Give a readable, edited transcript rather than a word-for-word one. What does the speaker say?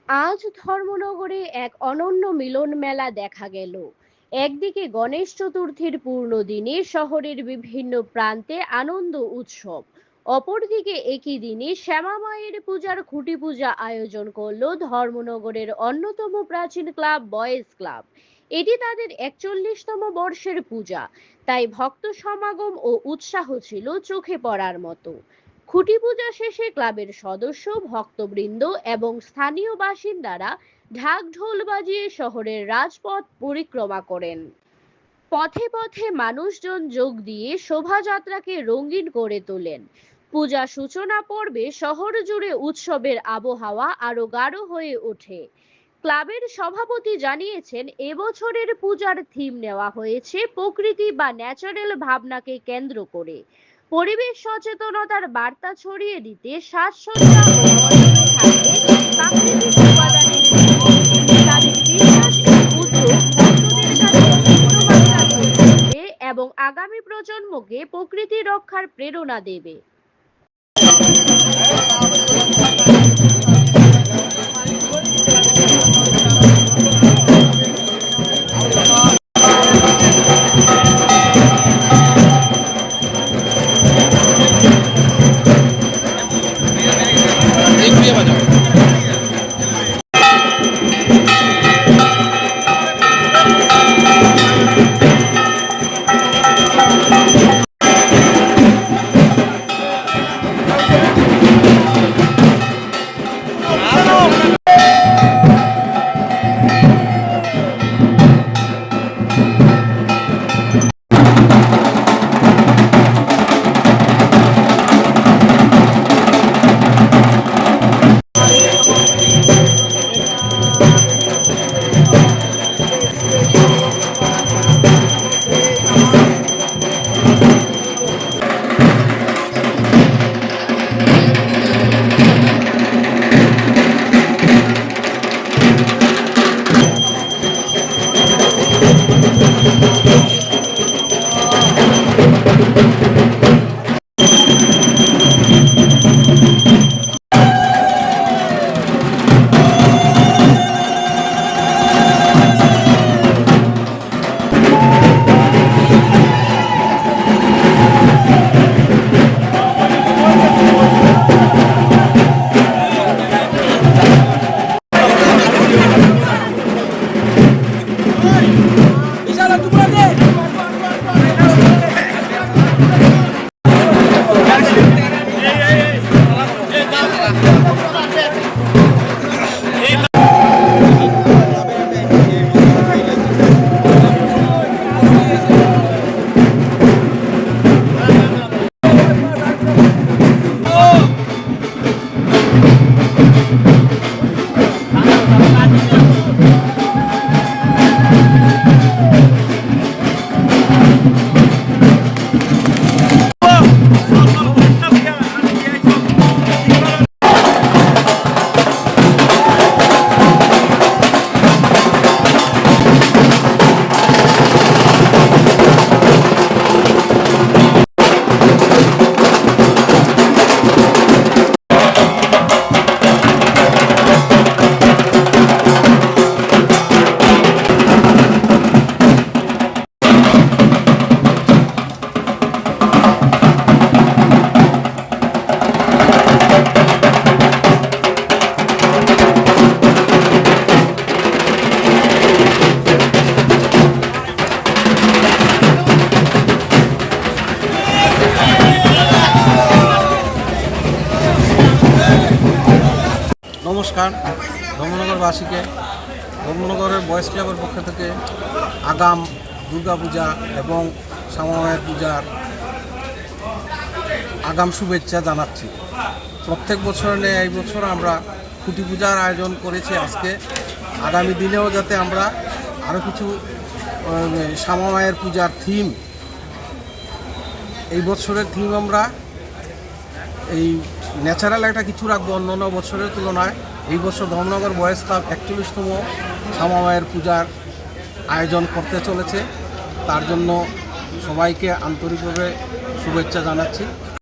আজ ধর্মনগরে এক অনন্য মিলন মেলা দেখা গেল। একদিকে গণেশ চতুর্থীর পূর্ণ দিনে শহরের বিভিন্ন প্রান্তে আনন্দ উৎসব, অপরদিকে একই দিনে শ্যামা মায়ের পূজার খুঁটি পূজা আয়োজন করলো ধর্মনগরের অন্যতম প্রাচীন ক্লাব বয়েজ ক্লাব। এটি তাদের 41তম বর্ষের পূজা, তাই ভক্ত সমাগম ও উৎসাহ ছিল চোখে পড়ার মতো। খুঁটি পূজা শেষে ক্লাবের সদস্য, ভক্তবৃন্দ এবং স্থানীয় বাসিন্দারা ঢাক ঢোল বাজিয়ে শহরের রাজপথ পরিক্রমা করেন। পথে পথে মানুষজন যোগ দিয়ে শোভাযাত্রাকে রঙিন করে তোলেন। পূজা সূচনা পর্বে শহর জুড়ে উৎসবের আবহাওয়া আরো গাঢ় হয়ে ওঠে। ক্লাবের সভাপতি জানিয়েছেন, এবছরের পূজার থিম নেওয়া হয়েছে প্রকৃতি বা ন্যাচারাল ভাবনাকে কেন্দ্র করে। পরিবেশ সচেতনতার বার্তা ছড়িয়ে দিতে সাজসজ্জা ও মঞ্চে থাকবে প্রাকৃতিক উপাদানের মিল। তাদের বিশ্বাস এই উদ্যোগ ভক্তদের কাছে চিত্রবার্তা তুলে ধরবে এবং আগামী প্রজন্মকে প্রকৃতি রক্ষার প্রেরণা দেবে। নমস্কার ধর্মনগরবাসীকে। ধর্মনগরের বয়েজ ক্লাবের পক্ষ থেকে আগাম দুর্গাপূজা এবং শ্যামা মায়ের পূজার আগাম শুভেচ্ছা জানাচ্ছি। প্রত্যেক বছর নিয়ে এই বছর আমরা খুঁটি পূজার আয়োজন করেছি। আজকে আগামী দিনেও যাতে আমরা আরও কিছু শ্যামা মায়ের পূজার থিম, এই বছরের থিম আমরা এই ন্যাচারাল একটা কিছু রাখবো অন্যান্য বছরের তুলনায়। এই বছর ধর্মনগর বয়েজ ক্লাব 41তম শ্যামা মায়ের পূজার আয়োজন করতে চলেছে। তার জন্য সবাইকে আন্তরিকভাবে শুভেচ্ছা জানাচ্ছি।